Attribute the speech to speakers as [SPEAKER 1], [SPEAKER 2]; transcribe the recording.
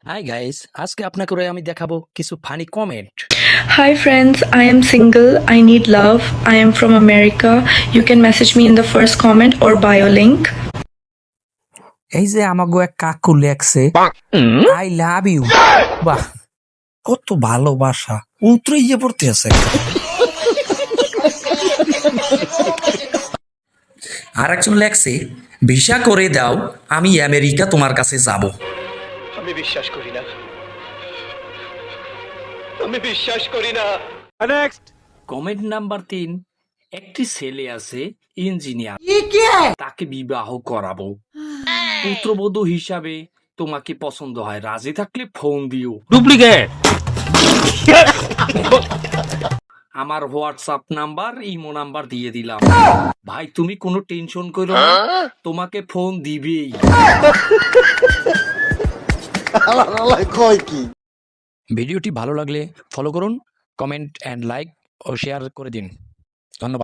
[SPEAKER 1] Hi guys, আজকে আপনাকে আমি দেখাবো কিছু funny comment.
[SPEAKER 2] Hi friends, I am single. I need love. I am from America. You can message me in the first comment or bio link.
[SPEAKER 3] এই যে আমাগো এক কাকু লেখছে আই লাভ ইউ। বাহ, কত ভালোবাসা উতরে ইয়ে পড়তে আছে। আর একজন লেখছে ভিসা করে দাও, আমি আমেরিকা তোমার কাছে যাব।
[SPEAKER 4] আমি বিশ্বাস করি না। আমি বিশ্বাস করি না। নেক্সট
[SPEAKER 1] কমেন্ট নাম্বার 3, একটি ছেলে আছে ইঞ্জিনিয়ার, তাকে বিবাহ করাবো। পুত্রবধূ হিসাবে তোমাকে পছন্দ হয়, রাজি থাকলে ফোন দিও।
[SPEAKER 4] ডুপ্লিকেট।
[SPEAKER 1] আমার হোয়াটসঅ্যাপ নাম্বার, ইমো নাম্বার দিয়ে দিলাম। ভাই তুমি কোনো টেনশন করো না, তোমাকে ফোন দিবেই। ভিডিওটি ভালো লাগলে ফলো করুন, কমেন্ট এন্ড লাইক ও শেয়ার করে দিন। ধন্যবাদ।